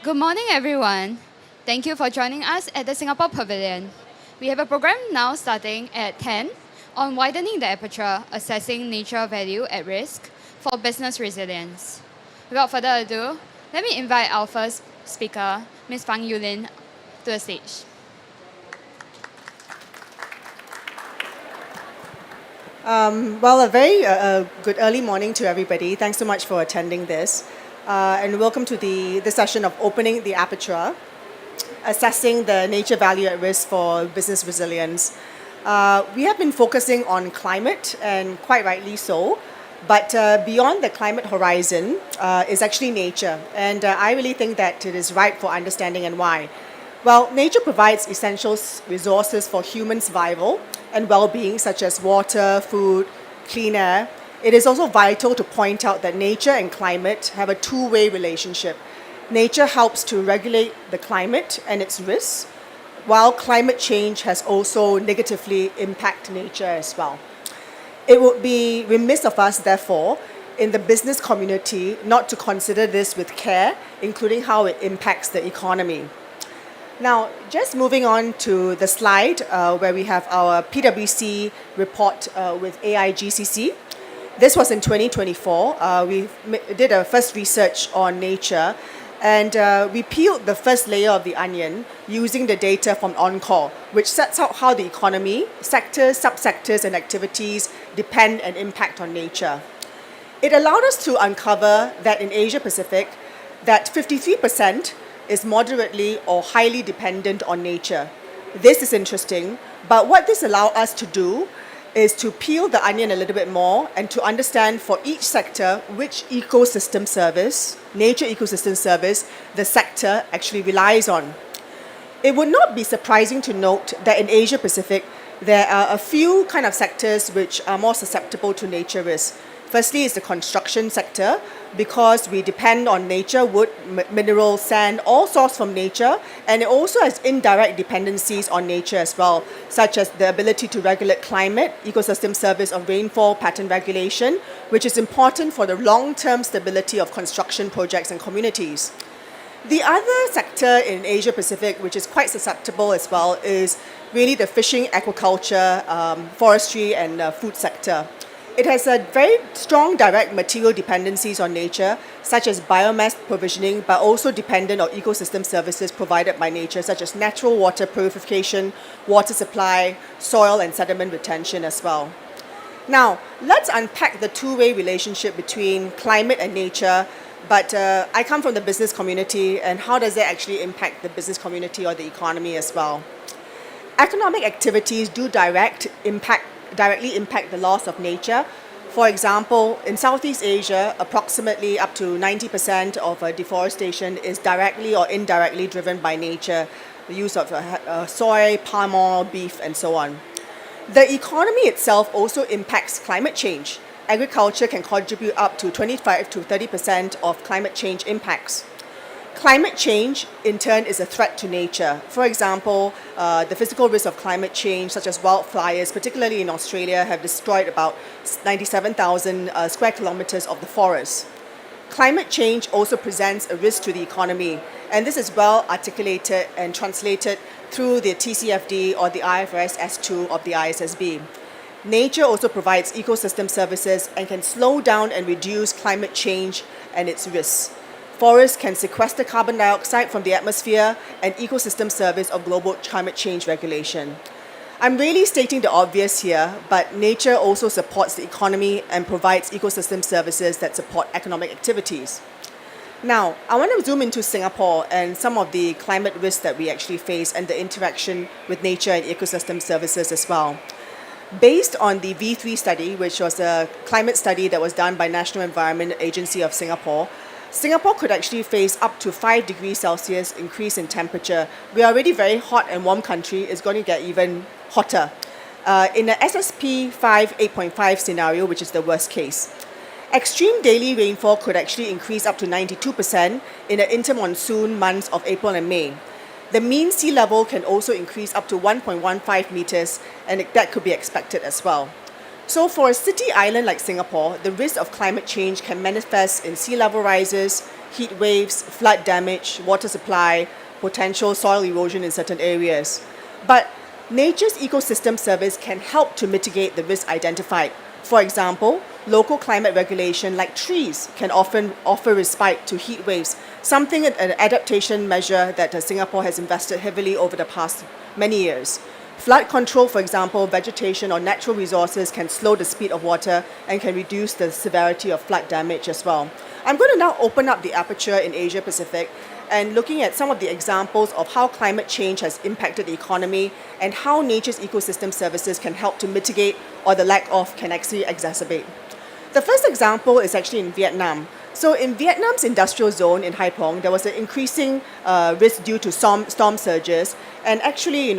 Good morning, everyone. Thank you for joining us at the Singapore Pavilion. We have a program now starting at 10 on widening the aperture, assessing nature value at risk for business resilience. Without further ado, let me invite our first speaker, Ms. Fang Eu-Lin, to the stage. A very good early morning to everybody. Thanks so much for attending this. And welcome to the session of opening the aperture, assessing the nature value at risk for business resilience. We have been focusing on climate, and quite rightly so. But beyond the climate horizon is actually nature. And I really think that it is ripe for understanding and why. Well, nature provides essential resources for human survival and well-being, such as water, food, clean air. It is also vital to point out that nature and climate have a two-way relationship. Nature helps to regulate the climate and its risks, while climate change has also negatively impacted nature as well. It would be remiss of us, therefore, in the business community not to consider this with care, including how it impacts the economy. Now, just moving on to the slide where we have our PwC report with AIGCC. This was in 2024. We did a first research on nature, and we peeled the first layer of the onion using the data from Encore, which sets out how the economy, sectors, subsectors, and activities depend and impact on nature. It allowed us to uncover that in Asia Pacific, that 53% is moderately or highly dependent on nature. This is interesting, but what this allows us to do is to peel the onion a little bit more and to understand for each sector which ecosystem service, nature ecosystem service, the sector actually relies on. It would not be surprising to note that in Asia Pacific, there are a few kind of sectors which are more susceptible to nature risk. Firstly is the construction sector, because we depend on nature, wood, minerals, sand, all sourced from nature, and it also has indirect dependencies on nature as well, such as the ability to regulate climate, ecosystem service of rainfall pattern regulation, which is important for the long-term stability of construction projects and communities. The other sector in Asia Pacific, which is quite susceptible as well, is really the fishing, aquaculture, forestry, and food sector. It has a very strong direct material dependencies on nature, such as biomass provisioning, but also dependent on ecosystem services provided by nature, such as natural water purification, water supply, soil and sediment retention as well. Now, let's unpack the two-way relationship between climate and nature, but I come from the business community, and how does that actually impact the business community or the economy as well? Economic activities do directly impact the loss of nature. For example, in Southeast Asia, approximately up to 90% of deforestation is directly or indirectly driven by nature, the use of soy, palm oil, beef, and so on. The economy itself also impacts climate change. Agriculture can contribute up to 25 to 30% of climate change impacts. Climate change, in turn, is a threat to nature. For example, the physical risks of climate change, such as wildfires, particularly in Australia, have destroyed about 97,000 square kilometers of the forest. Climate change also presents a risk to the economy, and this is well articulated and translated through the TCFD or the IFRS S2 of the ISSB. Nature also provides ecosystem services and can slow down and reduce climate change and its risks. Forests can sequester carbon dioxide from the atmosphere and ecosystem service of global climate change regulation. I'm really stating the obvious here, but nature also supports the economy and provides ecosystem services that support economic activities. Now, I want to zoom into Singapore and some of the climate risks that we actually face and the interaction with nature and ecosystem services as well. Based on the V3 study, which was a climate study that was done by National Environment Agency of Singapore, Singapore could actually face up to 5 degrees Celsius increase in temperature. We are already very hot and warm country. It's going to get even hotter. In the SSP 5 8.5 scenario, which is the worst case. Extreme daily rainfall could actually increase up to 92% in the intermonsoon months of April and May. The mean sea level can also increase up to 1.15 meters, and that could be expected as well. So for a city island like Singapore, the risk of climate change can manifest in sea level rises, heat waves, flood damage, water supply, potential soil erosion in certain areas. But nature's ecosystem service can help to mitigate the risk identified. For example, local climate regulation like trees can often offer respite to heat waves, something an adaptation measure that Singapore has invested heavily over the past many years. Flood control, for example, vegetation or natural resources can slow the speed of water and can reduce the severity of flood damage as well. I'm going to now open up the aperture in Asia Pacific and looking at some of the examples of how climate change has impacted the economy and how nature's ecosystem services can help to mitigate or the lack of can actually exacerbate. The first example is actually in Vietnam. So in Vietnam's industrial zone in Hai Phong, there was an increasing risk due to storm surges. And actually,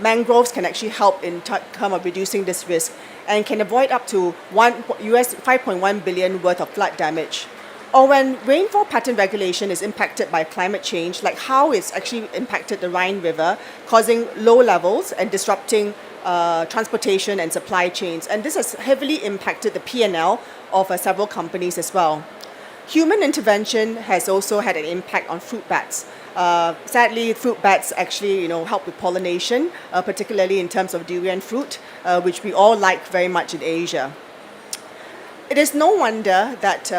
mangroves can actually help in terms of reducing this risk and can avoid up to US 5.1 billion worth of flood damage. Or when rainfall pattern regulation is impacted by climate change, like how it's actually impacted the Rhine River, causing low levels and disrupting transportation and supply chains. And this has heavily impacted the P&L of several companies as well. Human intervention has also had an impact on fruit bats. Sadly, fruit bats actually, help with pollination, particularly in terms of durian fruit, which we all like very much in Asia. It is no wonder that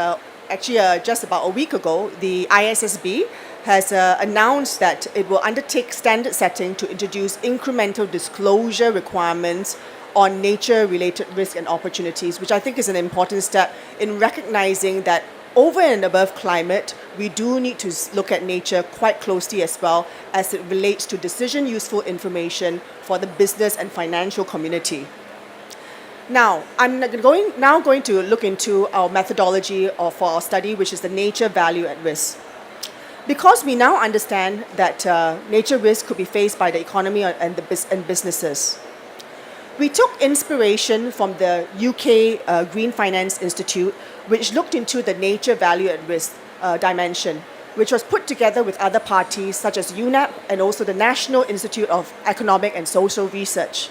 actually just about a week ago, the ISSB has announced that it will undertake standard setting to introduce incremental disclosure requirements on nature-related risk and opportunities, which I think is an important step in recognizing that over and above climate, we do need to look at nature quite closely as well as it relates to decision-useful information for the business and financial community. Now, I'm going to look into our methodology for our study, which is the nature value at risk. Because we now understand that nature risk could be faced by the economy and businesses. We took inspiration from the UK Green Finance Institute, which looked into the nature value at risk dimension, which was put together with other parties such as UNEP and also the National Institute of Economic and Social Research.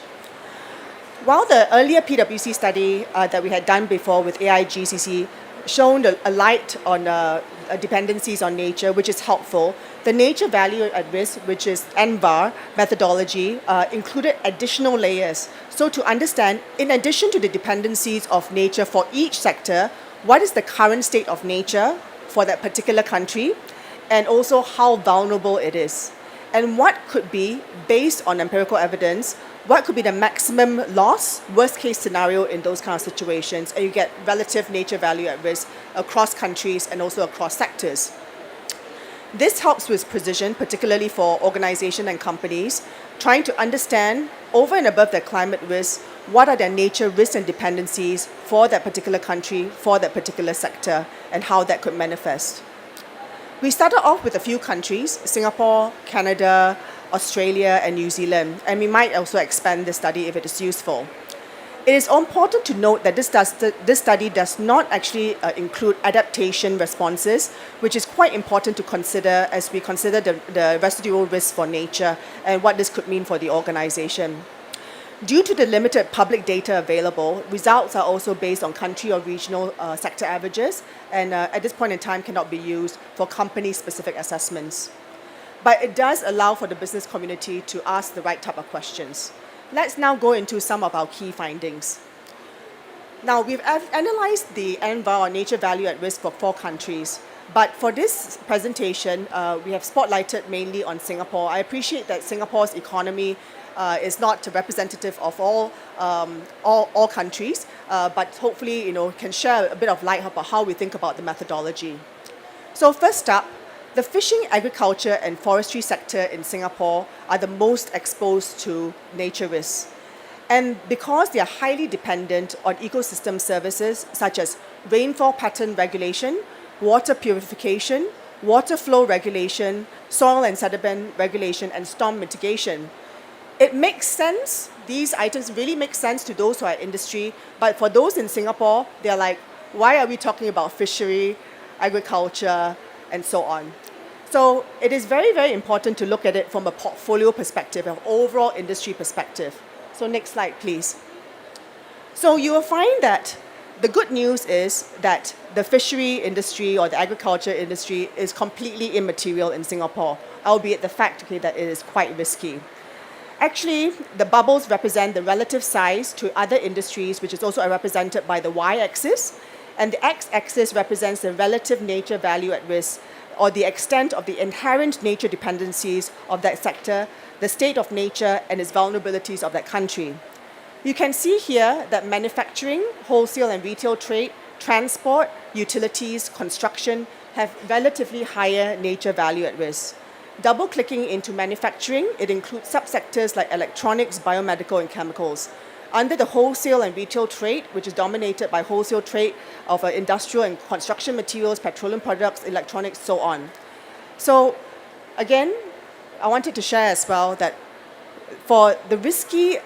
While the earlier PwC study that we had done before with AIGCC shone a light on dependencies on nature, which is helpful, the nature value at risk, which is NVAR methodology, included additional layers. So to understand, in addition to the dependencies of nature for each sector, what is the current state of nature for that particular country, and also how vulnerable it is. And what could be, based on empirical evidence, what could be the maximum loss, worst case scenario in those kind of situations, and you get relative nature value at risk across countries and also across sectors. This helps with precision, particularly for organizations and companies, trying to understand over and above their climate risk, what are their nature risks and dependencies for that particular country, for that particular sector, and how that could manifest. We started off with a few countries, Singapore, Canada, Australia, and New Zealand, and we might also expand this study if it is useful. It is important to note that this study does not actually include adaptation responses, which is quite important to consider as we consider the residual risk for nature and what this could mean for the organization. Due to the limited public data available, results are also based on country or regional sector averages, and at this point in time cannot be used for company-specific assessments. But it does allow for the business community to ask the right type of questions. Let's now go into some of our key findings. Now, we've analyzed the NVAR, or nature value at risk, for 4 countries. But for this presentation, we have spotlighted mainly on Singapore. I appreciate that Singapore's economy is not representative of all countries, but hopefully, can share a bit of light about how we think about the methodology. So first up, the fishing, agriculture, and forestry sector in Singapore are the most exposed to nature risks. And because they are highly dependent on ecosystem services such as rainfall pattern regulation, water purification, water flow regulation, soil and sediment regulation, and storm mitigation, it makes sense. These items really make sense to those who are in industry, but for those in Singapore, they're like, why are we talking about fishery, agriculture, and so on? So it is very, very important to look at it from a portfolio perspective, an overall industry perspective. So next slide, please. So you will find that The good news is that the fishery industry or the agriculture industry is completely immaterial in Singapore, albeit the fact that it is quite risky. Actually, the bubbles represent the relative size to other industries, which is also represented by the y-axis, and the x-axis represents the relative nature value at risk, or the extent of the inherent nature dependencies of that sector, the state of nature, and its vulnerabilities of that country. You can see here that manufacturing, wholesale and retail trade, transport, utilities, construction have relatively higher nature value at risk. Double-clicking into manufacturing, it includes subsectors like electronics, biomedical, and chemicals. Under the wholesale and retail trade, which is dominated by wholesale trade of industrial and construction materials, petroleum products, electronics, so on. So, again, I wanted to share as well that for the risky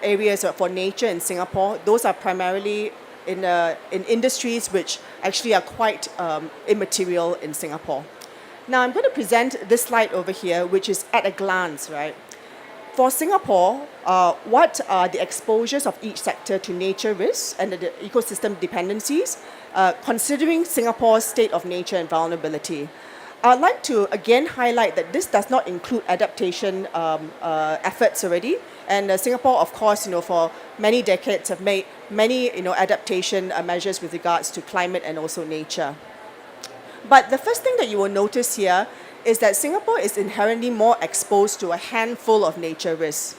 areas for nature in Singapore, those are primarily in industries which actually are quite immaterial in Singapore. Now I'm going to present this slide over here, which is at a glance, right? For Singapore, what are the exposures of each sector to nature risks and the ecosystem dependencies, considering Singapore's state of nature and vulnerability? I'd like to again highlight that this does not include adaptation efforts already. And Singapore, of course, for many decades have made many, adaptation measures with regards to climate and also nature. But the first thing that you will notice here is that Singapore is inherently more exposed to a handful of nature risks.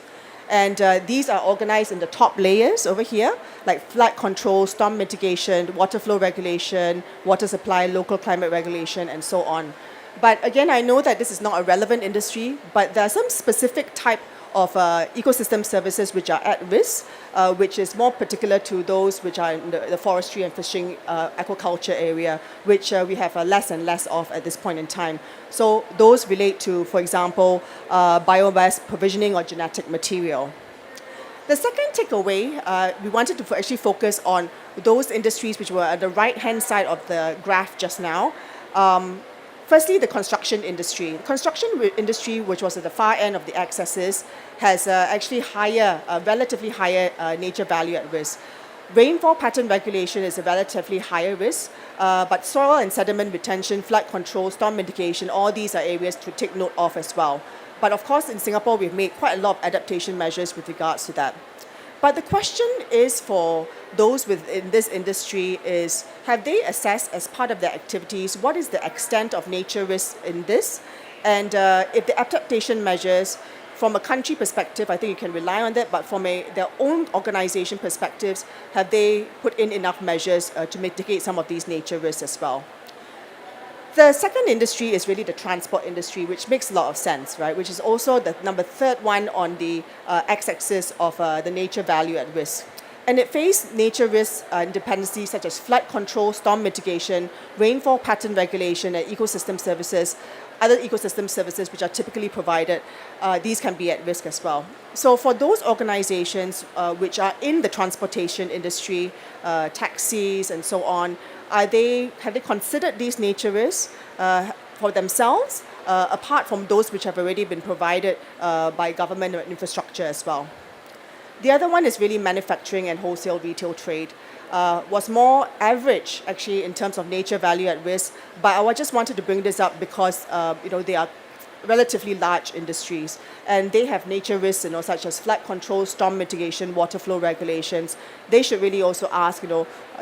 And these are organized in the top layers over here, like flood control, storm mitigation, water flow regulation, water supply, local climate regulation, and so on. But again, I know that this is not a relevant industry, but there are some specific type of ecosystem services which are at risk, which is more particular to those which are in the forestry and fishing aquaculture area, which we have less and less of at this point in time. So those relate to, for example, biomass provisioning or genetic material. The second takeaway, we wanted to actually focus on those industries which were at the right-hand side of the graph just now. Firstly, the construction industry. The construction industry, which was at the far end of the x-axis, has actually relatively higher nature value at risk. Rainfall pattern regulation is a relatively higher risk, but soil and sediment retention, flood control, storm mitigation, all these are areas to take note of as well. But of course, in Singapore, we've made quite a lot of adaptation measures with regards to that. But the question is for those within this industry is, have they assessed as part of their activities what is the extent of nature risk in this? And if the adaptation measures, from a country perspective, I think you can rely on that, but from their own organization perspectives, have they put in enough measures to mitigate some of these nature risks as well? The second industry is really the transport industry, which makes a lot of sense, right? Which is also the third one on the x-axis of the nature value at risk. And it faced nature risks and dependencies such as flood control, storm mitigation, rainfall pattern regulation, and ecosystem services, other ecosystem services which are typically provided. These can be at risk as well. So for those organizations which are in the transportation industry, taxis and so on, have they considered these nature risks for themselves, apart from those which have already been provided by government or infrastructure as well? The other one is really manufacturing and wholesale retail trade. Was more average actually in terms of nature value at risk, but I just wanted to bring this up because they are relatively large industries and they have nature risks such as flood control, storm mitigation, water flow regulations. They should really also ask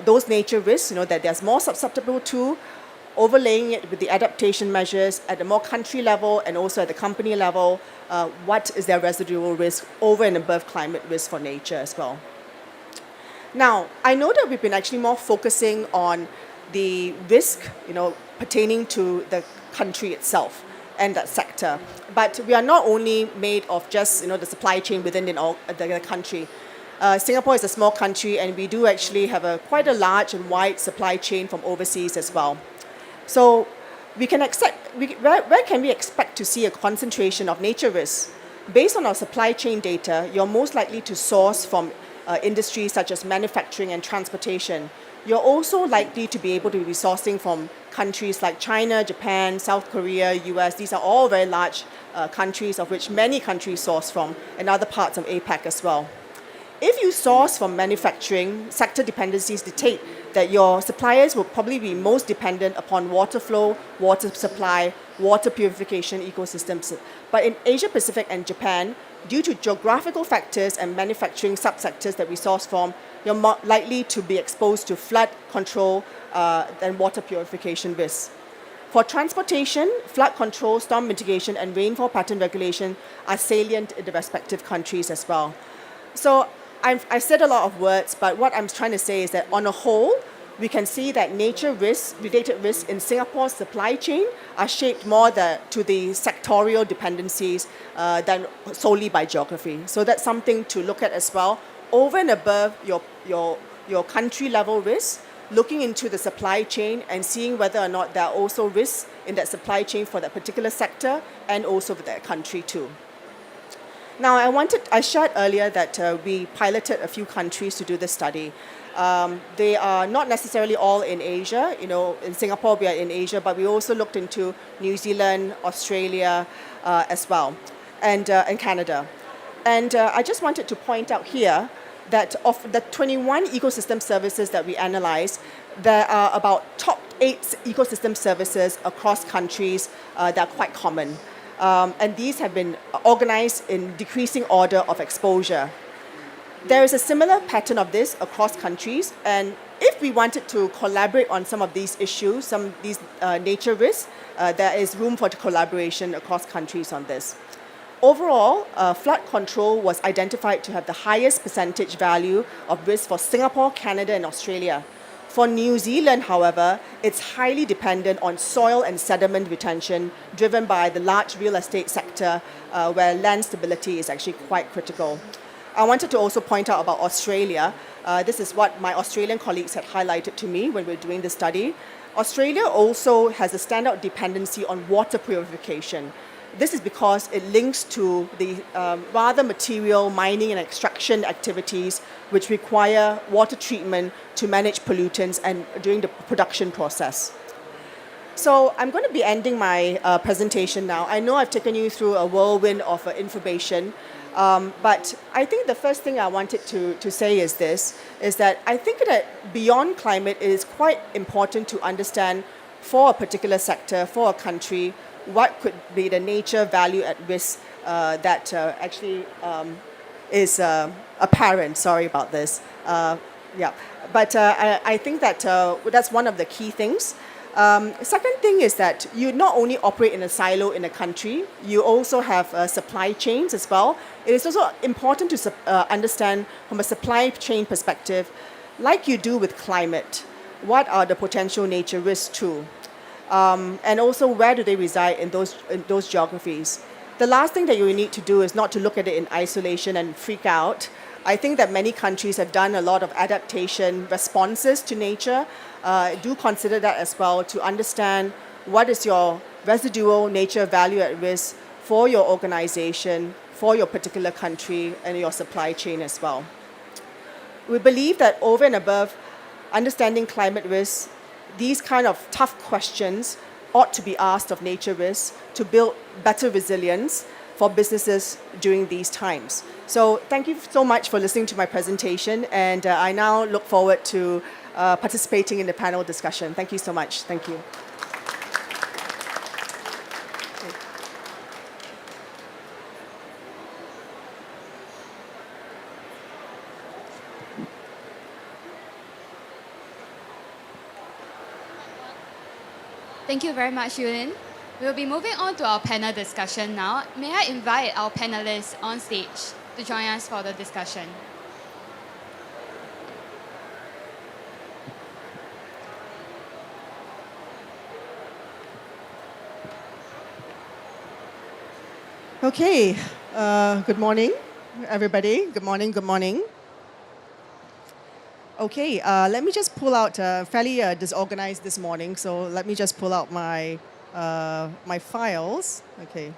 those nature risks that they're more susceptible to, overlaying it with the adaptation measures at the more country level and also at the company level. What is their residual risk over and above climate risk for nature as well? Now, I know that we've been actually more focusing on the risk, pertaining to the country itself and that sector. But we are not only made of just, the supply chain within the country. Singapore is a small country and we do actually have quite a large and wide supply chain from overseas as well. So where can we expect to see a concentration of nature risks? Based on our supply chain data, you're most likely to source from industries such as manufacturing and transportation. You're also likely to be able to be sourcing from countries like China, Japan, South Korea, US. These are all very large countries of which many countries source from, and other parts of APAC as well. If you source from manufacturing, sector dependencies dictate that your suppliers will probably be most dependent upon water flow, water supply, water purification ecosystems. But in Asia Pacific and Japan, due to geographical factors and manufacturing subsectors that we source from, you're more likely to be exposed to flood control and water purification risks. For transportation, flood control, storm mitigation, and rainfall pattern regulation are salient in the respective countries as well. So I said a lot of words, but what I'm trying to say is that on a whole, we can see that nature risks, related risks in Singapore's supply chain are shaped more to the sectorial dependencies than solely by geography. So that's something to look at as well. Over and above your country level risks, looking into the supply chain and seeing whether or not there are also risks in that supply chain for that particular sector and also for that country too. Now, I shared earlier that we piloted a few countries to do this study. They are not necessarily all in Asia. In Singapore, we are in Asia, but we also looked into New Zealand, Australia as well, and Canada. And I just wanted to point out here that of the 21 ecosystem services that we analyzed, there are about top 8 ecosystem services across countries that are quite common. And these have been organized in decreasing order of exposure. There is a similar pattern of this across countries, and if we wanted to collaborate on some of these issues, some of these nature risks, there is room for collaboration across countries on this. Overall, flood control was identified to have the highest percentage value of risk for Singapore, Canada, and Australia. For New Zealand, however, it's highly dependent on soil and sediment retention driven by the large real estate sector where land stability is actually quite critical. I wanted to also point out about Australia. This is what my Australian colleagues had highlighted to me when we were doing the study. Australia also has a standout dependency on water purification. This is because it links to the rather material mining and extraction activities which require water treatment to manage pollutants and during the production process. So I'm going to be ending my presentation now. I know I've taken you through a whirlwind of information, but I think the first thing I wanted to say is that I think that beyond climate, it is quite important to understand for a particular sector, for a country, what could be the nature value at risk that actually is apparent. Sorry about this. But I think that that's one of the key things. Second thing is that you not only operate in a silo in a country, you also have supply chains as well. It is also important to understand from a supply chain perspective, like you do with climate, what are the potential nature risks too? And also where do they reside in those geographies. The last thing that you need to do is not to look at it in isolation and freak out. I think that many countries have done a lot of adaptation responses to nature. Do consider that as well to understand what is your residual nature value at risk for your organization, for your particular country, and your supply chain as well. We believe that over and above understanding climate risks, these kind of tough questions ought to be asked of nature risks to build better resilience for businesses during these times. So thank you so much for listening to my presentation, and I now look forward to participating in the panel discussion. Thank you so much. Thank you. Thank you very much, Eu-Lin. We'll be moving on to our panel discussion now. May I invite our panelists on stage to join us for the discussion. Okay, good morning, everybody. Good morning, good morning. Okay, let me just pull out, fairly disorganized this morning, so let me just pull out my my files. Okay.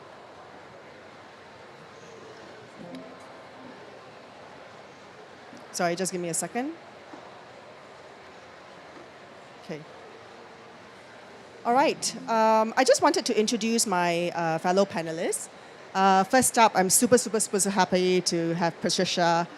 Sorry, just give me a second. Okay. All right, I just wanted to introduce my fellow panelists. First up, I'm super happy to have Patricia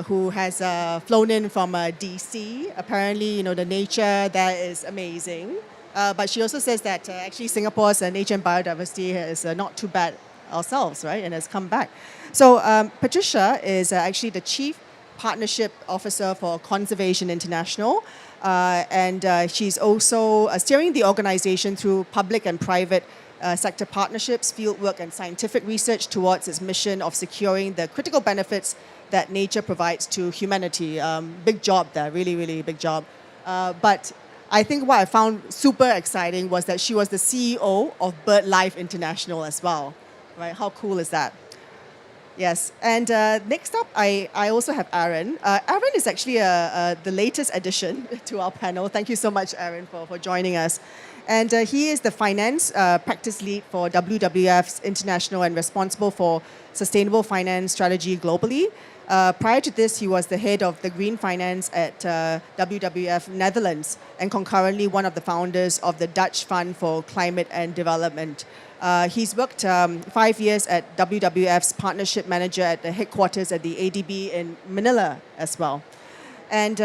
who has flown in from DC. Apparently, the nature there is amazing. But she also says that actually Singapore's nature and biodiversity is not too bad ourselves, right? And has come back. So Patricia is actually the Chief Partnership Officer for Conservation International. And she's also steering the organization through public and private sector partnerships, fieldwork, and scientific research towards its mission of securing the critical benefits that nature provides to humanity. Big job there, really, really big job. But I think what I found super exciting was that she was the CEO of BirdLife International as well, right? How cool is that? Yes, and next up, I also have Aaron. Aaron is actually the latest addition to our panel. Thank you so much, Aaron, for joining us. And he is the finance practice lead for WWF's International and responsible for sustainable finance strategy globally. Prior to this, he was the head of the green finance at WWF Netherlands and concurrently one of the founders of the Dutch Fund for Climate and Development. He's worked 5 years at WWF's partnership manager at the headquarters at the ADB in Manila as well. And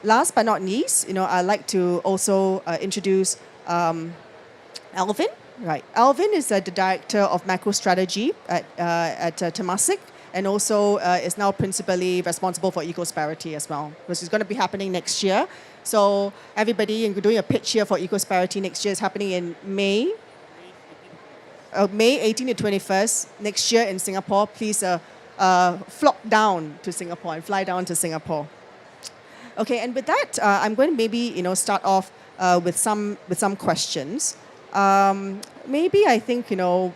last but not least, I'd like to also introduce Alvin. Right, Alvin is the director of macro strategy at Temasek, and also is now principally responsible for Ecosperity as well, which is going to be happening next year. So everybody, and we're doing a pitch here for Ecosperity next year. Is happening in May 18 to 21st next year in Singapore. Please flock down to Singapore and fly down to Singapore. Okay, and with that, I'm going to maybe start off with some questions. Maybe I think to all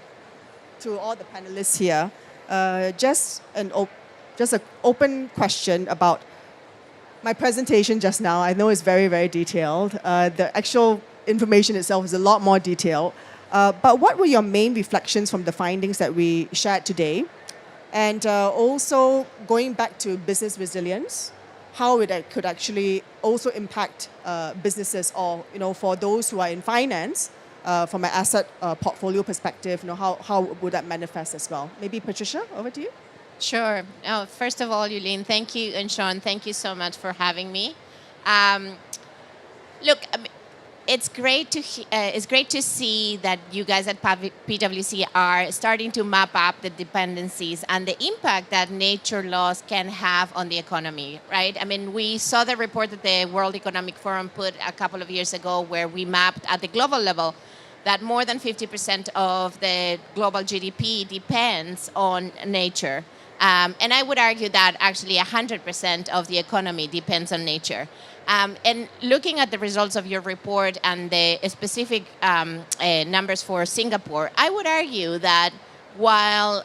the panelists here, just an open question about my presentation just now. I know it's very, very detailed. The actual information itself is a lot more detailed. But what were your main reflections from the findings that we shared today? And also going back to business resilience, how it could actually also impact businesses, or for those who are in finance, from an asset portfolio perspective, how would that manifest as well? Maybe Patricia, over to you. Sure. First of all, Eu-Lin, thank you, and Sean, thank you so much for having me. Look, it's great to see that you guys at PwC are starting to map up the dependencies and the impact that nature loss can have on the economy, right? I mean, we saw the report that the World Economic Forum put a couple of years ago, where we mapped at the global level that more than 50% of the global GDP depends on nature. And I would argue that actually 100% of the economy depends on nature. And looking at the results of your report and the specific numbers for Singapore, I would argue that while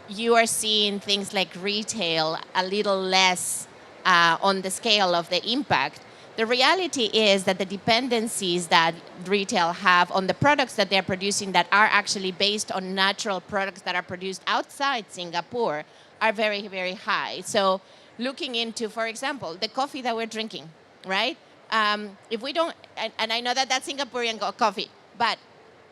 you are seeing things like retail a little less on the scale of the impact, the reality is that the dependencies that retail have on the products that they're producing that are actually based on natural products that are produced outside Singapore are very, very high. So looking into, for example, the coffee that we're drinking, right? If we don't, and I know that that's Singaporean coffee, but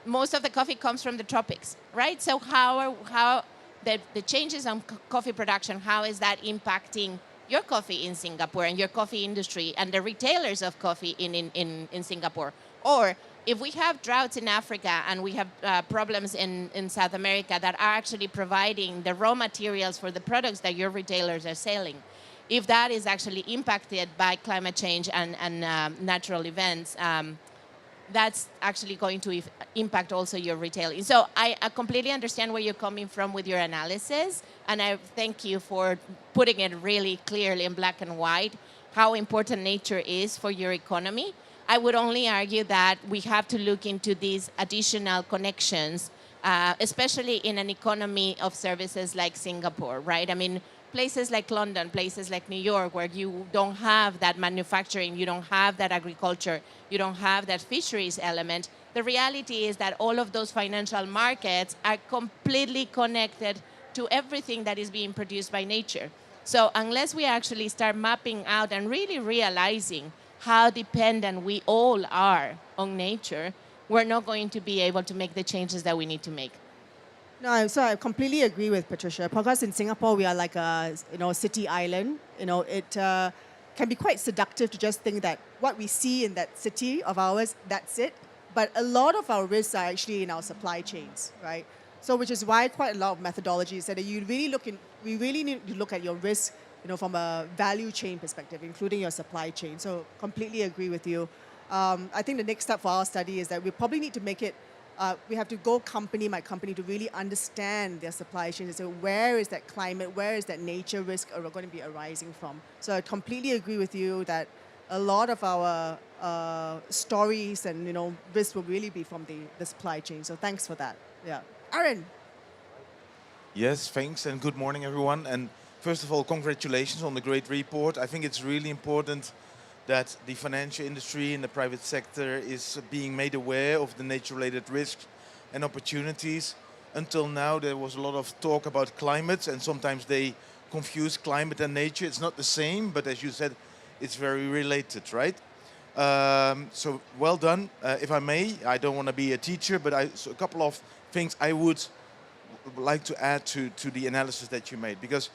most of the coffee comes from the tropics, right? So how the changes on coffee production, how is that impacting your coffee in Singapore and your coffee industry and the retailers of coffee in Singapore? Or if we have droughts in Africa and we have problems in South America that are actually providing the raw materials for the products that your retailers are selling, if that is actually impacted by climate change and natural events, that's actually going to impact also your retailing. So I completely understand where you're coming from with your analysis, and I thank you for putting it really clearly in black and white, how important nature is for your economy. I would only argue that we have to look into these additional connections, especially in an economy of services like Singapore, right? I mean, places like London, places like New York, where you don't have that manufacturing, you don't have that agriculture, you don't have that fisheries element. The reality is that all of those financial markets are completely connected to everything that is being produced by nature. So unless we actually start mapping out and really realizing how dependent we all are on nature, we're not going to be able to make the changes that we need to make. No, so I completely agree with Patricia. Because in Singapore, we are like a city island. It can be quite seductive to just think that what we see in that city of ours, that's it. But a lot of our risks are actually in our supply chains, right? So, which is why quite a lot of methodologies that we really need to look at your risk, from a value chain perspective, including your supply chain. So, completely agree with you. I think the next step for our study is that we probably need to make it we have to go company by company to really understand their supply chains. So where is that climate, where is that nature risk are going to be arising from? So I completely agree with you that a lot of our stories and risks will really be from the supply chain. So thanks for that. Yeah, Aaron. Yes, thanks, and good morning, everyone. And first of all, congratulations on the great report. I think it's really important that the financial industry and the private sector is being made aware of the nature-related risks and opportunities. Until now, there was a lot of talk about climate, and sometimes they confuse climate and nature. It's not the same, but as you said, it's very related, right? So well done. If I may, I don't want to be a teacher, but so a couple of things I would like to add to the analysis that you made. Because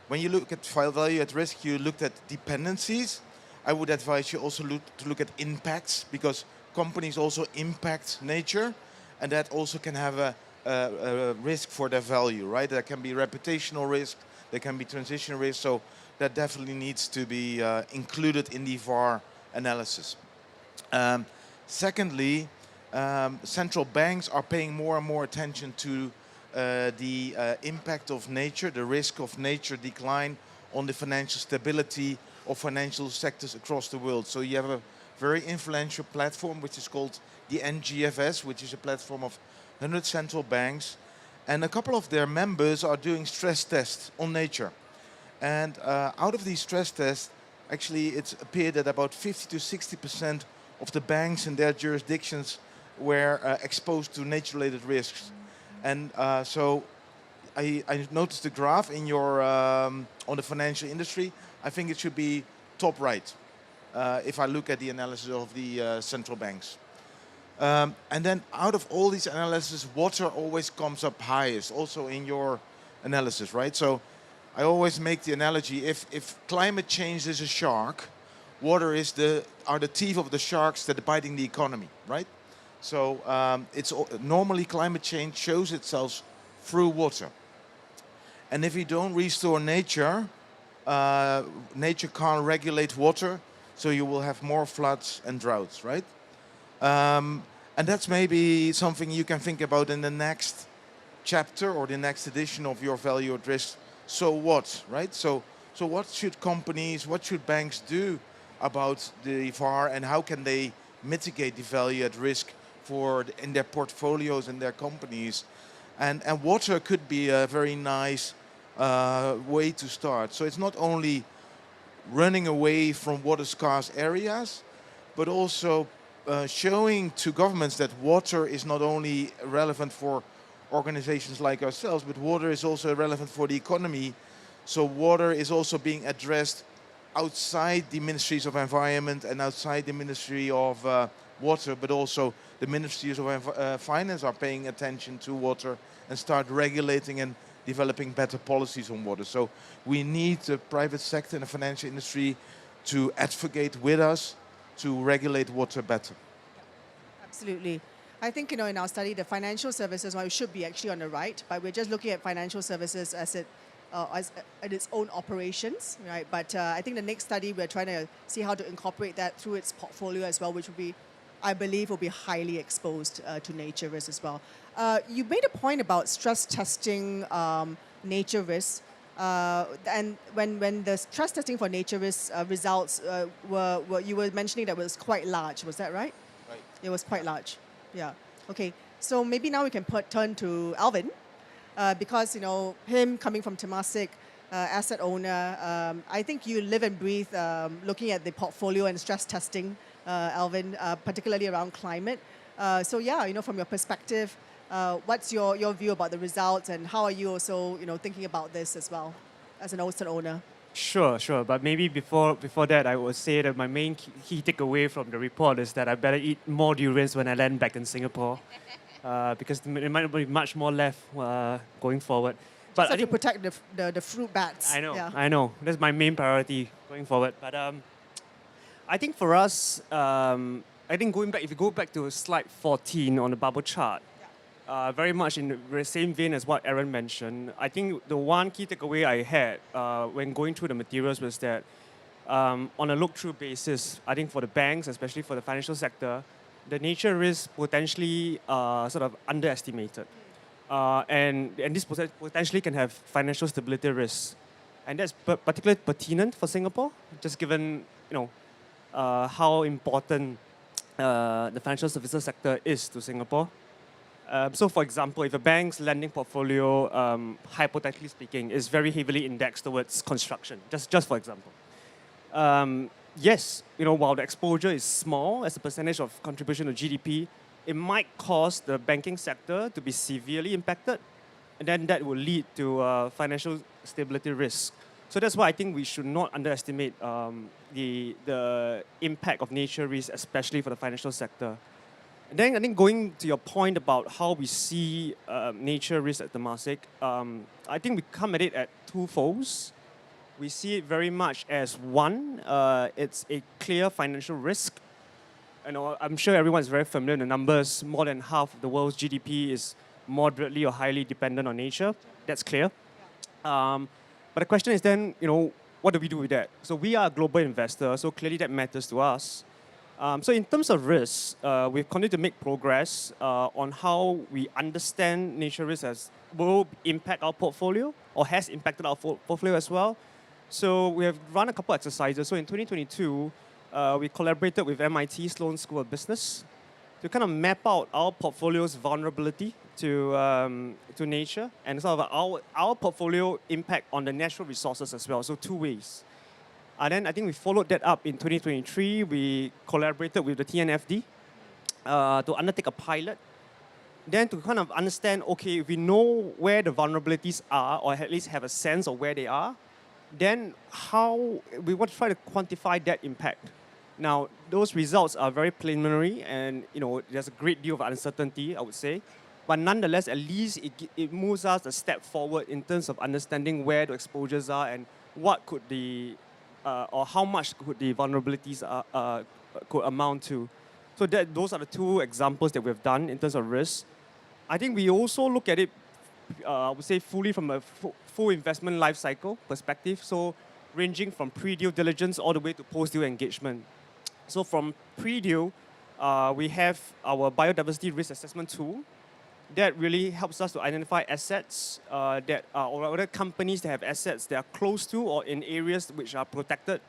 when you look at value at risk, you looked at dependencies. I would advise you also to look at impacts, because companies also impact nature, and that also can have a risk for their value, right? There can be reputational risk, there can be transition risk, so that definitely needs to be included in the VAR analysis. Secondly, central banks are paying more and more attention to the impact of nature, the risk of nature decline on the financial stability of financial sectors across the world. So you have a very influential platform which is called the NGFS, which is a platform of 100 central banks, and a couple of their members are doing stress tests on nature. And out of these stress tests, actually it's appeared that about 50 to 60% of the banks in their jurisdictions were exposed to nature-related risks. And so I noticed the graph in your on the financial industry. I think it should be top right if I look at the analysis of the central banks. And then out of all these analyses, water always comes up highest, also in your analysis, right? So I always make the analogy, if climate change is a shark, water are the teeth of the sharks that are biting the economy, right? So normally climate change shows itself through water. And if you don't restore nature, nature can't regulate water, so you will have more floods and droughts, right? And that's maybe something you can think about in the next chapter or the next edition of your value at risk. So what, right? So what should companies, what should banks do about the VAR, and how can they mitigate the value at risk in their portfolios and their companies? And water could be a very nice way to start. So it's not only running away from water scarce areas, but also showing to governments that water is not only relevant for organizations like ourselves, but water is also relevant for the economy. So water is also being addressed outside the ministries of environment and outside the ministry of water, but also the ministries of finance are paying attention to water and start regulating and developing better policies on water. So we need the private sector and the financial industry to advocate with us to regulate water better. Absolutely. I think, in our study, the financial services, well, it should be actually on the right, but we're just looking at financial services as its own operations, right? But I think the next study, we're trying to see how to incorporate that through its portfolio as well, which will be, I believe, will be highly exposed to nature risks as well. You made a point about stress testing nature risks. And when the stress testing for nature risks results you were mentioning that it was quite large. Was that right? Right. It was quite large. Yeah. Okay. So maybe now we can turn to Alvin, because him coming from Temasek, asset owner. I think you live and breathe looking at the portfolio and stress testing, Alvin, particularly around climate. So yeah, from your perspective, what's your view about the results, and how are you also thinking about this as well as an asset owner? Sure. But maybe before that, I would say that my main key takeaway from the report is that I better eat more durians when I land back in Singapore. because there might be much more left going forward. But I to think protect the fruit bats. I know. That's my main priority going forward. But I think for us, I think if you go back to slide 14 on the bubble chart, very much in the same vein as what Aaron mentioned, I think the one key takeaway I had when going through the materials was that on a look-through basis, I think for the banks, especially for the financial sector, the nature risk potentially sort of underestimated. And this potentially can have financial stability risks. And that's particularly pertinent for Singapore, just given how important the financial services sector is to Singapore. So, for example, if a bank's lending portfolio, hypothetically speaking, is very heavily indexed towards construction, just for example, yes, while the exposure is small as a percentage of contribution to GDP, it might cause the banking sector to be severely impacted, and then that will lead to financial stability risk. So that's why I think we should not underestimate the impact of nature risk, especially for the financial sector. And then I think going to your point about how we see nature risk at Temasek, I think we come at it at two folds. We see it very much as one, it's a clear financial risk. I'm sure everyone is very familiar with the numbers. More than half of the world's GDP is moderately or highly dependent on nature. That's clear. But the question is then, what do we do with that? So we are a global investor, so clearly that matters to us. So in terms of risks, we've continued to make progress on how we understand nature risk will impact our portfolio or has impacted our portfolio as well. So we have run a couple exercises. So in 2022, we collaborated with MIT Sloan School of Business to kind of map out our portfolio's vulnerability to nature and sort of our portfolio impact on the natural resources as well. So two ways. And then I think we followed that up in 2023. We collaborated with the TNFD to undertake a pilot. Then to kind of understand, okay, if we know where the vulnerabilities are, or at least have a sense of where they are, then how we want to try to quantify that impact. Now, those results are very preliminary, and there's a great deal of uncertainty, I would say. But nonetheless, at least it moves us a step forward in terms of understanding where the exposures are and what could or how much could the vulnerabilities could amount to. So those are the two examples that we've done in terms of risk. I think we also look at it, I would say, fully from a full investment life cycle perspective. So ranging from pre-deal diligence all the way to post-deal engagement. So from pre-deal, we have our biodiversity risk assessment tool that really helps us to identify assets or other companies that have assets that are close to or in areas which are protected.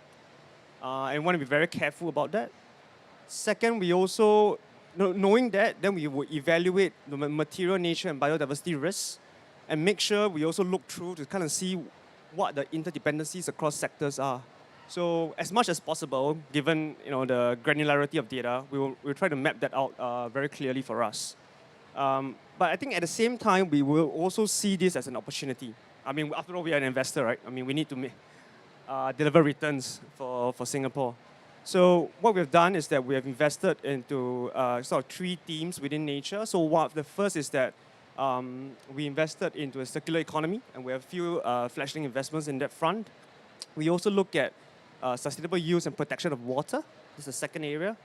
And want to be very careful about that. Second, we also, knowing that, then we will evaluate the material nature and biodiversity risks and make sure we also look through to kind of see what the interdependencies across sectors are. So as much as possible, given the granularity of data, we'll try to map that out very clearly for us. But I think at the same time, we will also see this as an opportunity. I mean, after all, we are an investor, right? I mean, we need to deliver returns for Singapore. So what we've done is that we have invested into sort of three themes within nature. So the first is that we invested into a circular economy, and we have a few fledgling investments in that front. We also look at sustainable use and protection of water. This is the second area.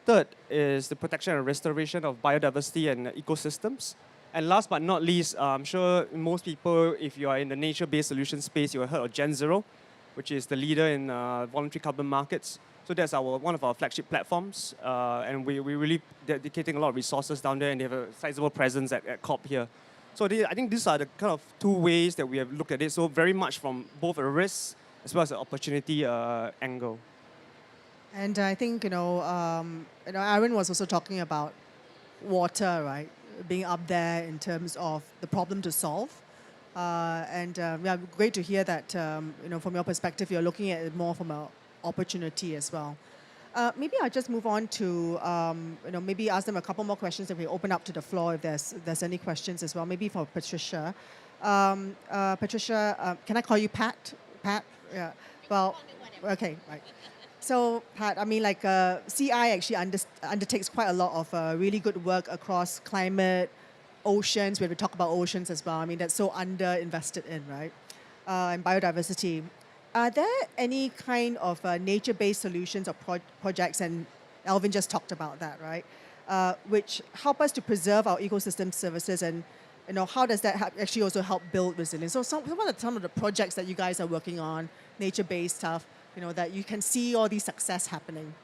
Third is the protection and restoration of biodiversity and ecosystems. And last but not least, I'm sure most people, if you are in the nature-based solution space, you have heard of Gen Zero, which is the leader in voluntary carbon markets. So that's one of our flagship platforms. And we're really dedicating a lot of resources down there, and they have a sizable presence at COP here. So I think these are the kind of two ways that we have looked at it. So very much from both a risk as well as an opportunity angle. And I think, Aaron was also talking about water, right? Being up there in terms of the problem to solve. Great to hear that, from your perspective, you're looking at it more from an opportunity as well. Maybe I'll just move on to, maybe ask them a couple more questions if we open up to the floor if there's any questions as well. Maybe for Patricia. Patricia, can I call you Pat? Pat? Yeah. Well, okay, right. So, Pat, I mean, like CI actually undertakes quite a lot of really good work across climate, oceans. We have to talk about oceans as well. I mean, that's so under-invested in, right? And biodiversity. Are there any kind of nature-based solutions or projects, and Alvin just talked about that, right? Which help us to preserve our ecosystem services, and how does that actually also help build resilience? So some of the projects that you guys are working on, nature-based stuff, that you can see all these success happening.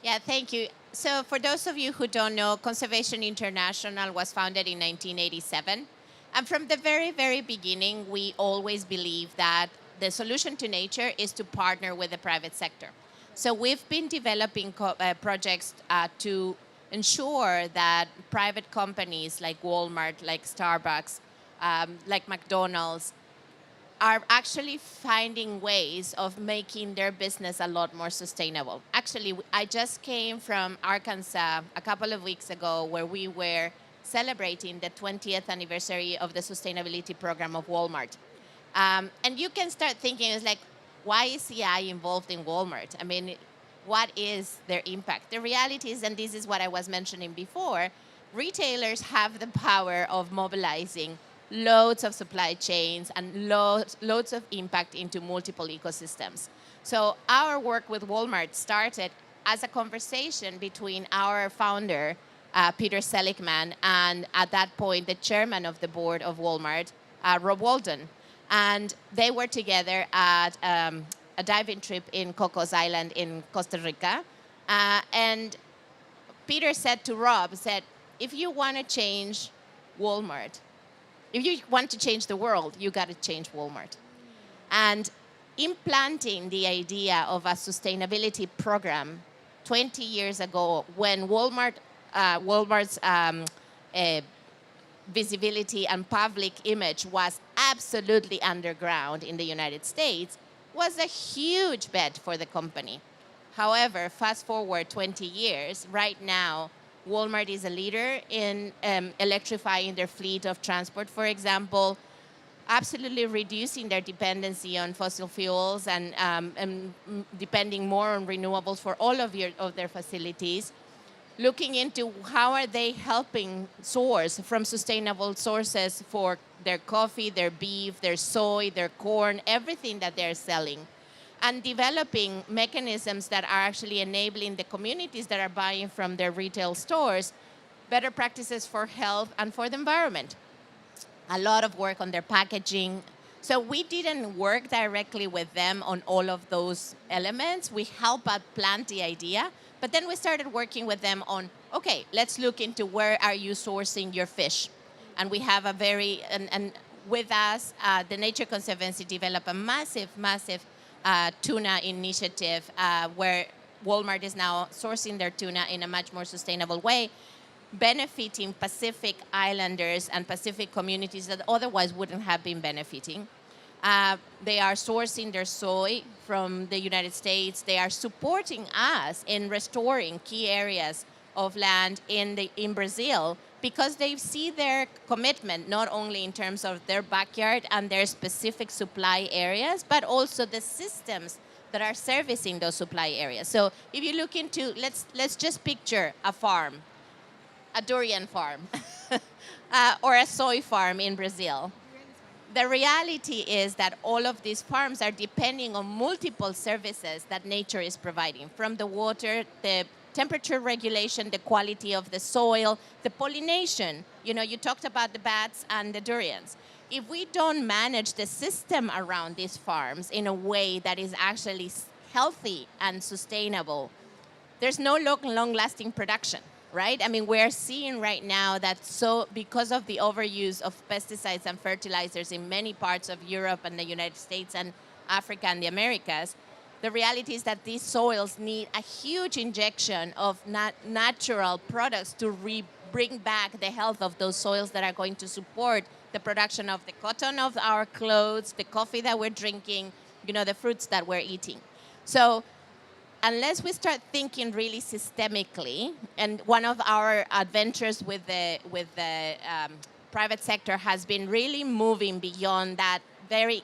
Yeah, thank you. So for those of you who don't know, Conservation International was founded in 1987. And from the very, very beginning, we always believed that the solution to nature is to partner with the private sector. So we've been developing projects to ensure that private companies like Walmart, like Starbucks, like McDonald's, are actually finding ways of making their business a lot more sustainable. Actually, I just came from Arkansas a couple of weeks ago where we were celebrating the 20th anniversary of the sustainability program of Walmart. And you can start thinking, it's like, why is CI involved in Walmart? I mean, what is their impact? The reality is, and this is what I was mentioning before, retailers have the power of mobilizing loads of supply chains and loads of impact into multiple ecosystems. So our work with Walmart started as a conversation between our founder, Peter Seligman, and at that point, the chairman of the board of Walmart, Rob Walden. And they were together at a diving trip in Cocos Island in Costa Rica. And Peter said to Rob, if you want to change Walmart, if you want to change the world, you got to change Walmart. And implanting the idea of a sustainability program 20 years ago, when Walmart's visibility and public image was absolutely underground in the United States, was a huge bet for the company. However, fast forward 20 years, right now, Walmart is a leader in electrifying their fleet of transport, for example, absolutely reducing their dependency on fossil fuels and depending more on renewables for all of their facilities, looking into how are they helping source from sustainable sources for their coffee, their beef, their soy, their corn, everything that they're selling, and developing mechanisms that are actually enabling the communities that are buying from their retail stores better practices for health and for the environment. A lot of work on their packaging. So we didn't work directly with them on all of those elements. We helped plant the idea, but then we started working with them on, okay, let's look into where are you sourcing your fish. And we have a very, and with us, the Nature Conservancy developed a massive tuna initiative where Walmart is now sourcing their tuna in a much more sustainable way, benefiting Pacific Islanders and Pacific communities that otherwise wouldn't have been benefiting. They are sourcing their soy from the United States. They are supporting us in restoring key areas of land in Brazil because they see their commitment not only in terms of their backyard and their specific supply areas, but also the systems that are servicing those supply areas. So if you look into, let's just picture a farm, a durian farm, or a soy farm in Brazil. The reality is that all of these farms are depending on multiple services that nature is providing, from the water, the temperature regulation, the quality of the soil, the pollination. You know, you talked about the bats and the durians. If we don't manage the system around these farms in a way that is actually healthy and sustainable, there's no long-lasting production, right? I mean, we're seeing right now that because of the overuse of pesticides and fertilizers in many parts of Europe and the United States and Africa and the Americas, the reality is that these soils need a huge injection of natural products to bring back the health of those soils that are going to support the production of the cotton of our clothes, the coffee that we're drinking, the fruits that we're eating. So unless we start thinking really systemically, and one of our adventures with the private sector has been really moving beyond that very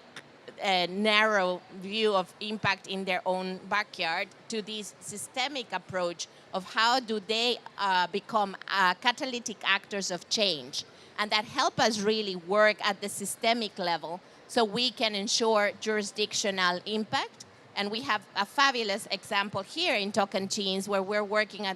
narrow view of impact in their own backyard to this systemic approach of how do they become catalytic actors of change, and that help us really work at the systemic level so we can ensure jurisdictional impact. And we have a fabulous example here in Tocantins where we're working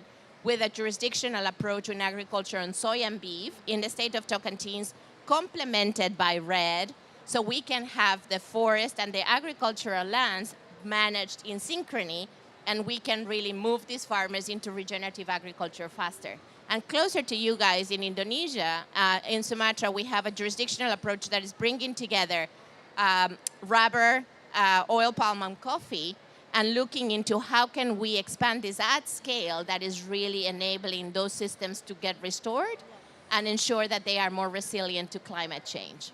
with a jurisdictional approach in agriculture on soy and beef in the state of Tocantins, complemented by RED, so we can have the forest and the agricultural lands managed in synchrony, and we can really move these farmers into regenerative agriculture faster. And closer to you guys in Indonesia, in Sumatra, we have a jurisdictional approach that is bringing together rubber, oil palm and coffee, and looking into how can we expand this at scale that is really enabling those systems to get restored and ensure that they are more resilient to climate change.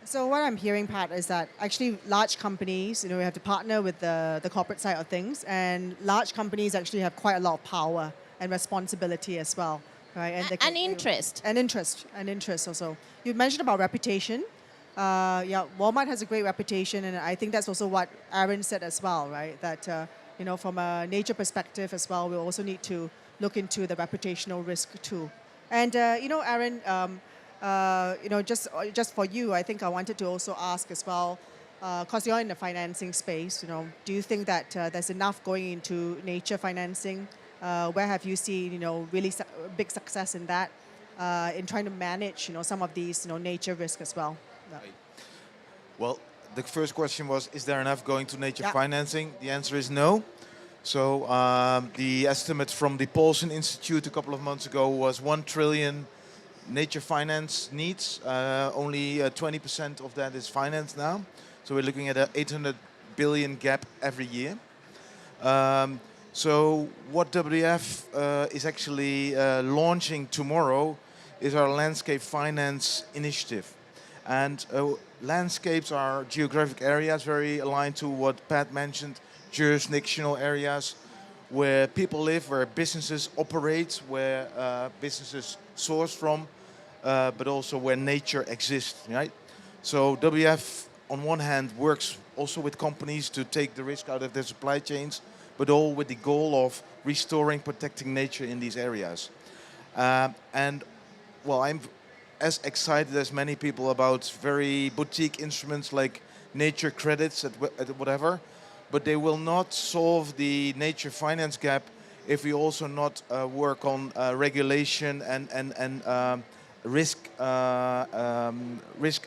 So what I'm hearing, Pat, is that actually large companies, we have to partner with the corporate side of things, and large companies actually have quite a lot of power and responsibility as well, right? And they And interest. And interest also. You mentioned about reputation. Yeah, Walmart has a great reputation, and I think that's also what Aaron said as well, right? That from a nature perspective as well, we also need to look into the reputational risk too. And Aaron, just for you, I think I wanted to also ask as well, because you're in the financing space. Do you think that there's enough going into nature financing? Where have you seen really big success in that, in trying to manage some of these nature risk as well? Yeah. Well, the first question was, is there enough going to nature Yeah. financing? The answer is no. So the estimate from the Paulson Institute a couple of months ago was 1 trillion nature finance needs. Only 20% of that is financed now. So we're looking at an 800 billion gap every year. So what WF is actually launching tomorrow is our landscape finance initiative. And landscapes are geographic areas, very aligned to what Pat mentioned, jurisdictional areas where people live, where businesses operate, where businesses source from, but also where nature exists, right? So WF, on one hand, works also with companies to take the risk out of their supply chains, but all with the goal of restoring, protecting nature in these areas. I'm as excited as many people about very boutique instruments like nature credits at whatever, but they will not solve the nature finance gap if we also not work on regulation and risk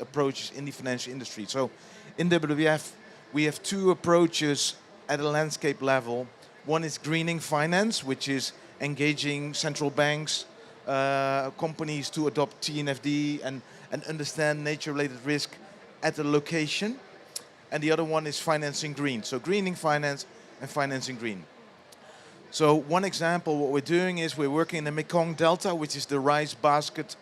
approaches in the financial industry. So in WWF, we have two approaches at a landscape level. One is greening finance, which is engaging central banks, companies to adopt TNFD and understand nature-related risk at the location. And the other one is financing green. So greening finance and financing green. So one example, what we're doing is we're working in the Mekong Delta, which is the rice basket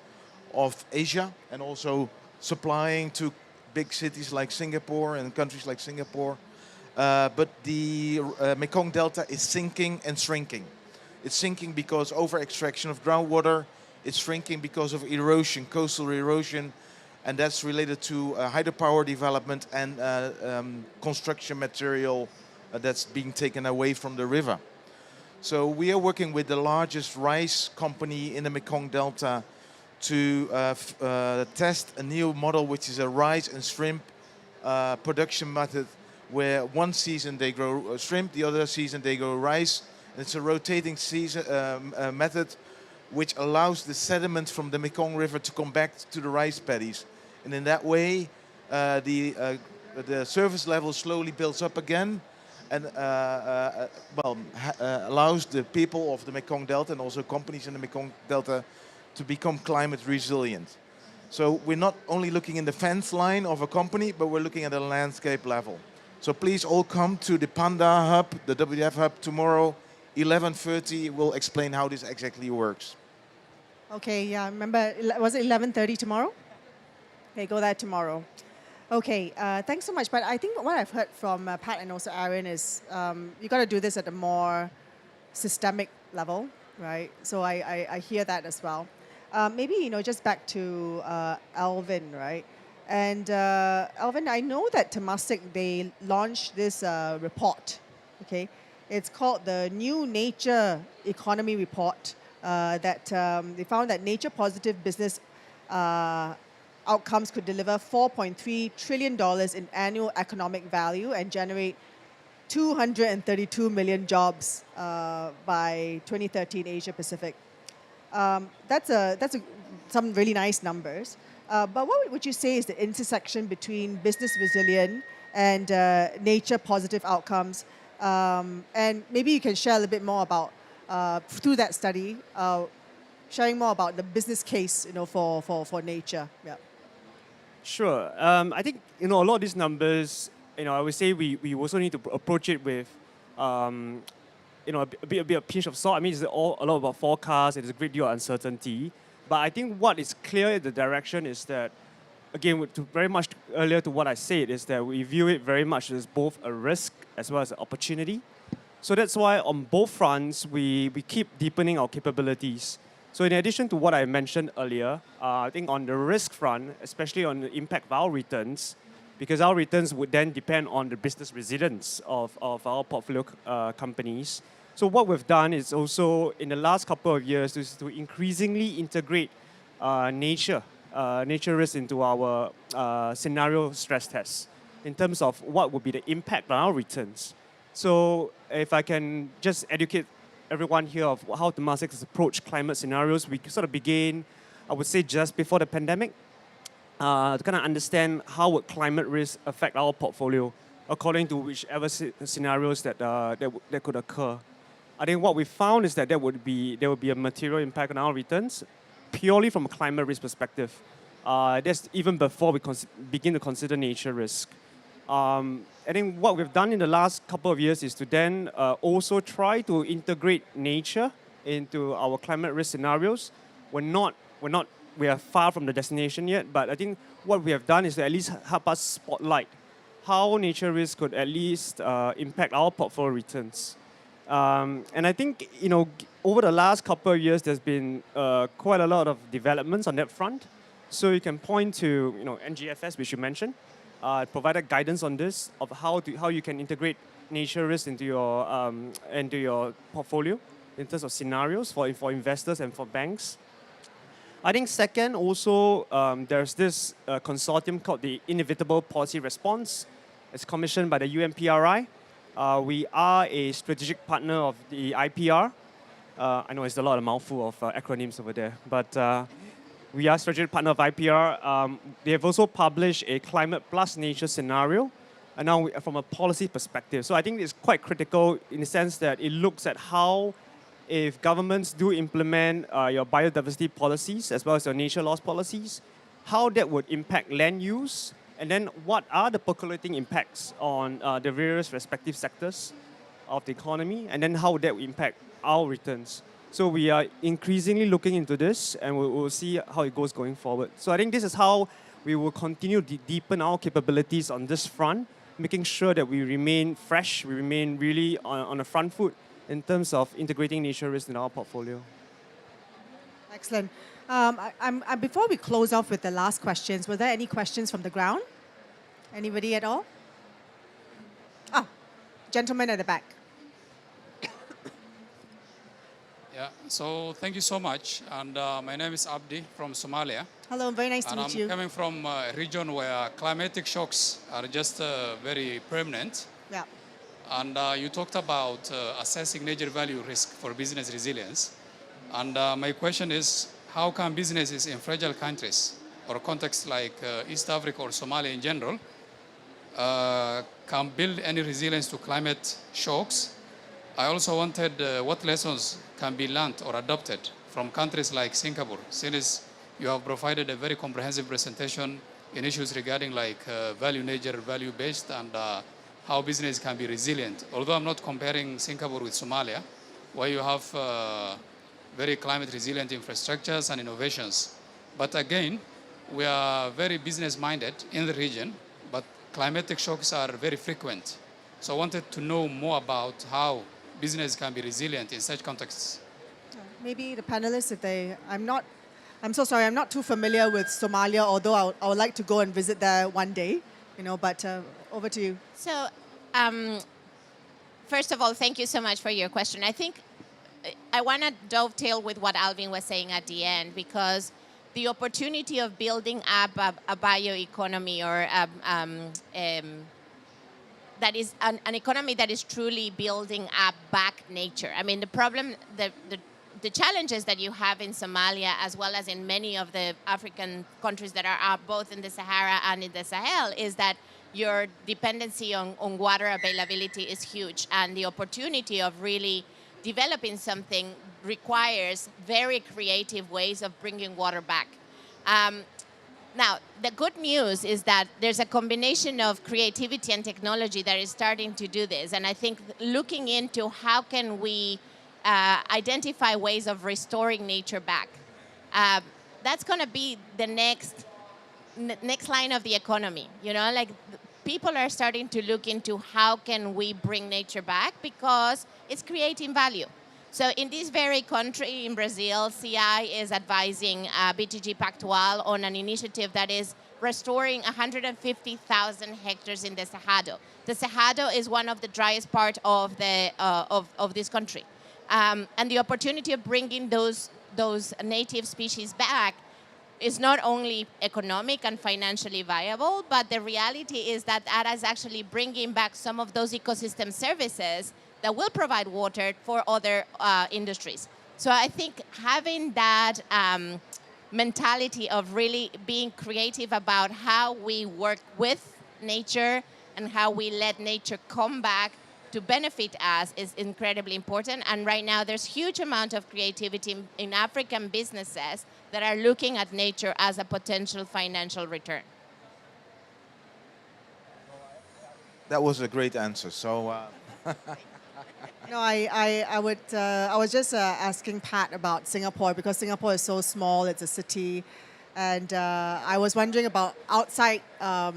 of Asia, and also supplying to big cities like Singapore and countries like Singapore. But the Mekong Delta is sinking and shrinking. It's sinking because over-extraction of groundwater. It's shrinking because of erosion, coastal erosion, and that's related to hydropower development and construction material that's being taken away from the river. So we are working with the largest rice company in the Mekong Delta to test a new model, which is a rice and shrimp production method, where one season they grow shrimp, the other season they grow rice. And it's a rotating season method which allows the sediment from the Mekong River to come back to the rice paddies. And in that way, the surface level slowly builds up again and allows the people of the Mekong Delta and also companies in the Mekong Delta to become climate resilient. So we're not only looking in the fence line of a company, but we're looking at a landscape level. So please all come to the Panda Hub, the WF Hub tomorrow, 11:30. We'll explain how this exactly works. Okay, yeah, remember, was it 11:30 tomorrow? Okay, go there tomorrow. Okay, thanks so much. But I think what I've heard from Pat and also Aaron is you got to do this at a more systemic level, right? So I hear that as well. Maybe, just back to Alvin, right? And Alvin, I know that Temasek, they launched this report, okay? It's called the New Nature Economy Report that they found that nature-positive business outcomes could deliver $4.3 trillion in annual economic value and generate 232 million jobs by 2030 in Asia Pacific. That's some really nice numbers. But what would you say is the intersection between business resilience and nature positive outcomes? And maybe you can share a little bit more about through that study, sharing more about the business case, for nature. Yeah. Sure. I think a lot of these numbers. I would say we also need to approach it with a bit of pinch of salt. I mean, it's all a lot about forecasts. There's a great deal of uncertainty. But I think what is clear in the direction is that, again, very much earlier to what I said, is that we view it very much as both a risk as well as an opportunity. So that's why on both fronts, we keep deepening our capabilities. So in addition to what I mentioned earlier, I think on the risk front, especially on the impact of our returns, because our returns would then depend on the business resilience of our portfolio companies. So what we've done is also, in the last couple of years, is to increasingly integrate nature risk into our scenario stress tests in terms of what would be the impact on our returns. So if I can just educate everyone here of how Temasek has approached climate scenarios, we sort of began, I would say, just before the pandemic, to kind of understand how would climate risk affect our portfolio according to whichever scenarios that could occur. I think what we found is that there would be a material impact on our returns purely from a climate risk perspective. That's even before we begin to consider nature risk. I think what we've done in the last couple of years is to then also try to integrate nature into our climate risk scenarios. We are far from the destination yet, but I think what we have done is to at least help us spotlight how nature risk could at least impact our portfolio returns. And I think, over the last couple of years, there's been quite a lot of developments on that front. So you can point to, NGFS, which you mentioned, provided guidance on this of how you can integrate nature risk into your portfolio in terms of scenarios for investors and for banks. I think second, also, there's this consortium called the Inevitable Policy Response. It's commissioned by the UNPRI. We are a strategic partner of the IPR. I know it's a lot of mouthful of acronyms over there, but we are a strategic partner of IPR. They have also published a climate plus nature scenario, and now from a policy perspective. So I think it's quite critical in the sense that it looks at how, if governments do implement your biodiversity policies as well as your nature loss policies, how that would impact land use, and then what are the percolating impacts on the various respective sectors of the economy, and then how that will impact our returns. So we are increasingly looking into this, and we'll see how it goes going forward. So I think this is how we will continue to deepen our capabilities on this front, making sure that we remain fresh, we remain really on the front foot in terms of integrating nature risk in our portfolio. Excellent. Before we close off with the last questions, were there any questions from the ground? Anybody at all? Gentleman at the back. Yeah, so thank you so much. And my name is Abdi from Somalia. Hello, very nice to And meet I'm you. coming from a region where climatic shocks are just very permanent. Yeah. And you talked about assessing nature value risk for business resilience. And my question is, how can businesses in fragile countries or contexts like East Africa or Somalia in general can build any resilience to climate shocks? I also wanted what lessons can be learned or adopted from countries like Singapore, since you have provided a very comprehensive presentation in issues regarding like value nature, value based, and how business can be resilient. Although I'm not comparing Singapore with Somalia, where you have very climate resilient infrastructures and innovations. But again, we are very business minded in the region, but climatic shocks are very frequent. So I wanted to know more about how business can be resilient in such contexts. Maybe the panelists, I I'm so sorry, I'm not too familiar with Somalia, although I would like to go and visit there one day, but over to you. So, first of all, thank you so much for your question. I think I want to dovetail with what Alvin was saying at the end, because the opportunity of building up a bioeconomy or that is an economy that is truly building up back nature. I mean, the problem, the challenges that you have in Somalia, as well as in many of the African countries that are both in the Sahara and in the Sahel, is that your dependency on water availability is huge. And the opportunity of really developing something requires very creative ways of bringing water back. Now, the good news is that there's a combination of creativity and technology that is starting to do this. And I think looking into how can we identify ways of restoring nature back, that's going to be the next line of the economy. Like people are starting to look into how can we bring nature back because it's creating value. So in this very country, in Brazil, CI is advising BTG Pactual on an initiative that is restoring 150,000 hectares in the Cerrado. The Cerrado is one of the driest parts of this country. And the opportunity of bringing those native species back is not only economic and financially viable, but the reality is that that is actually bringing back some of those ecosystem services that will provide water for other industries. So I think having that mentality of really being creative about how we work with nature and how we let nature come back to benefit us is incredibly important. And right now there's huge amount of creativity in African businesses that are looking at nature as a potential financial return. That was a great answer. So. No, I was just asking Pat about Singapore because Singapore is so small, it's a city. And I was wondering about outside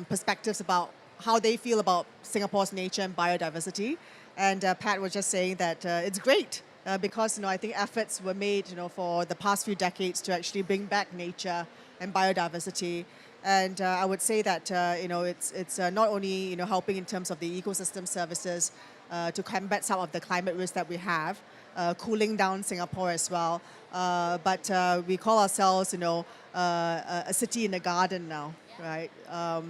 perspectives about how they feel about Singapore's nature and biodiversity. And Pat was just saying that it's great because I think efforts were made for the past few decades to actually bring back nature and biodiversity. And I would say that it's not only helping in terms of the ecosystem services to combat some of the climate risks that we have, cooling down Singapore as well. But we call ourselves a city in a garden now, right?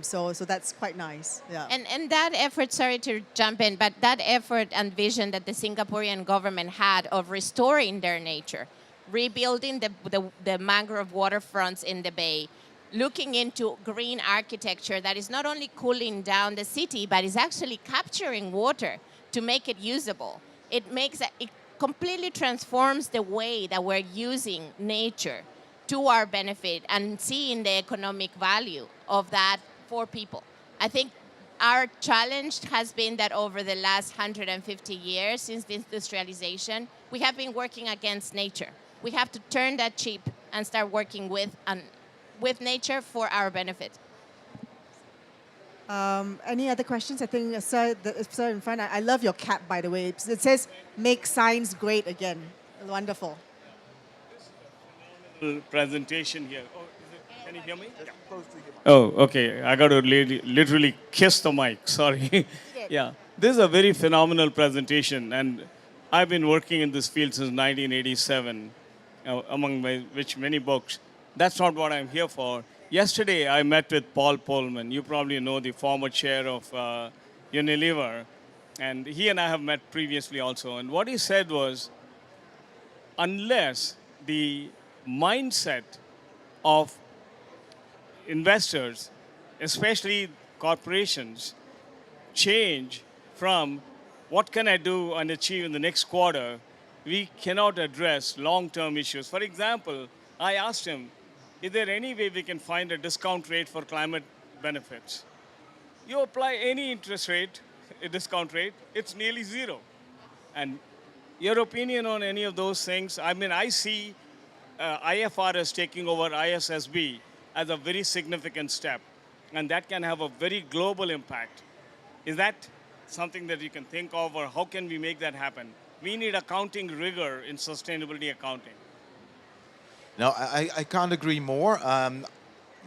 So that's quite nice. Yeah. And that effort, sorry to jump in, but that effort and vision that the Singaporean government had of restoring their nature, rebuilding the mangrove waterfronts in the bay, looking into green architecture that is not only cooling down the city, but is actually capturing water to make it usable. It completely transforms the way that we're using nature to our benefit and seeing the economic value of that for people. I think our challenge has been that over the last 150 years since the industrialization, we have been working against nature. We have to turn that chip and start working with nature for our benefit. Any other questions? I think sir in front. I love your cap, by the way. It says "Make science great again." Wonderful. Presentation here. Oh, can you hear me? Oh, okay. I got to literally kiss the mic. Sorry. Yeah. This is a very phenomenal presentation, and I've been working in this field since 1987, among which many books. That's not what I'm here for. Yesterday, I met with Paul Polman. You probably know the former chair of Unilever. And he and I have met previously also. And what he said was, unless the mindset of investors, especially corporations, change from what can I do and achieve in the next quarter, we cannot address long-term issues. For example, I asked him, is there any way we can find a discount rate for climate benefits? You apply any interest rate, a discount rate, it's nearly zero. And your opinion on any of those things? I mean, I see IFRS taking over ISSB as a very significant step, and that can have a very global impact. Is that something that you can think of, or how can we make that happen? We need accounting rigor in sustainability accounting. No, I can't agree more.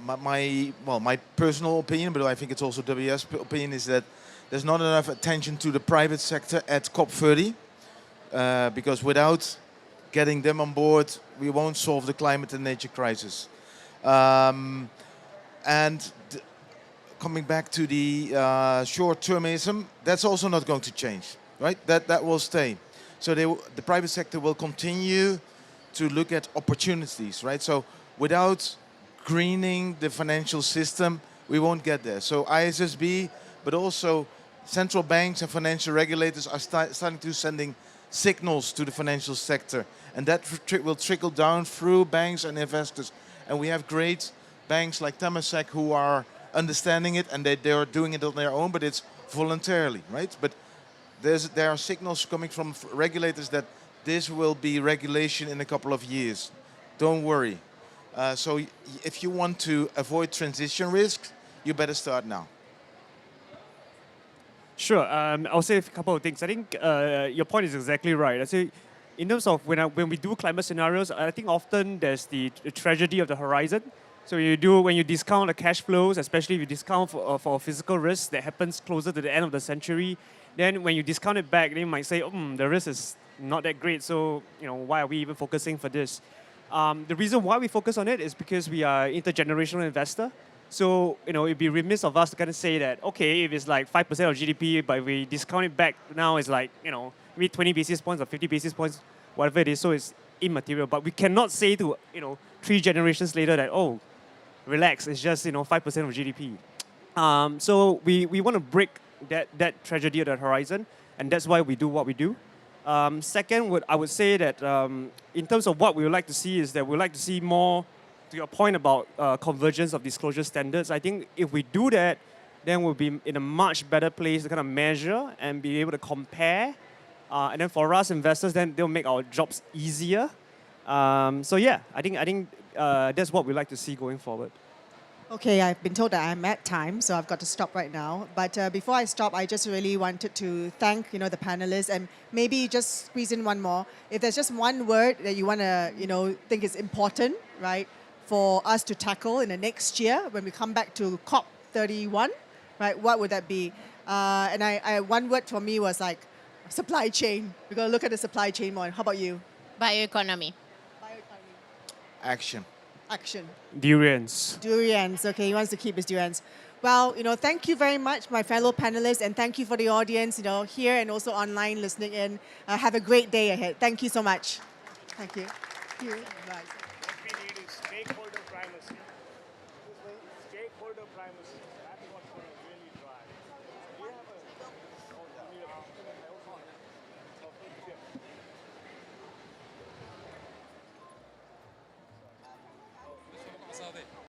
My personal opinion, but I think it's also WS opinion, is that there's not enough attention to the private sector at COP30, because without getting them on board, we won't solve the climate and nature crisis. And coming back to the short-termism, that's also not going to change, right? That will stay. So the private sector will continue to look at opportunities, right? So without greening the financial system, we won't get there. So ISSB, but also central banks and financial regulators are starting to sending signals to the financial sector, and that will trickle down through banks and investors. And we have great banks like Temasek who are understanding it, and they are doing it on their own, but it's voluntarily, right? But there are signals coming from regulators that this will be regulation in a couple of years. Don't worry. So if you want to avoid transition risks, you better start now. Sure. I'll say a couple of things. I think your point is exactly right. I say, in terms of when we do climate scenarios, I think often there's the tragedy of the horizon. So when you discount the cash flows, especially if you discount for physical risk that happens closer to the end of the century, then when you discount it back, then you might say, the risk is not that great. So why are we even focusing for this? The reason why we focus on it is because we are intergenerational investor. So, it'd be remiss of us to kind of say that, okay, if it's like 5% of GDP, but if we discount it back now, it's like, maybe 20 basis points or 50 basis points, whatever it is, so it's immaterial. But we cannot say to, 3 generations later that, oh, relax, it's just, 5% of GDP. So we want to break that tragedy at the horizon, and that's why we do what we do. Second, I would say that in terms of what we would like to see is that we would like to see more, to your point about convergence of disclosure standards. I think if we do that, then we'll be in a much better place to kind of measure and be able to compare. And then for us investors, then they'll make our jobs easier. So yeah, I think that's what we like to see going forward. Okay, I've been told that I'm at time, so I've got to stop right now. But before I stop, I just really wanted to thank, the panelists, and maybe just squeeze in one more. If there's just one word that you want to, think is important, right, for us to tackle in the next year when we come back to COP31, right, what would that be? And I one word for me was like supply chain. We're going to look at the supply chain more. How about you? Bioeconomy. Action. Action. Durians. Durians. Okay, he wants to keep his durians. Well, thank you very much, my fellow panelists, and thank you for the audience, here and also online listening in. Have a great day ahead. Thank you so much. Thank you. Thank you. Bye. What we need is stakeholder primacy. Stakeholder primacy.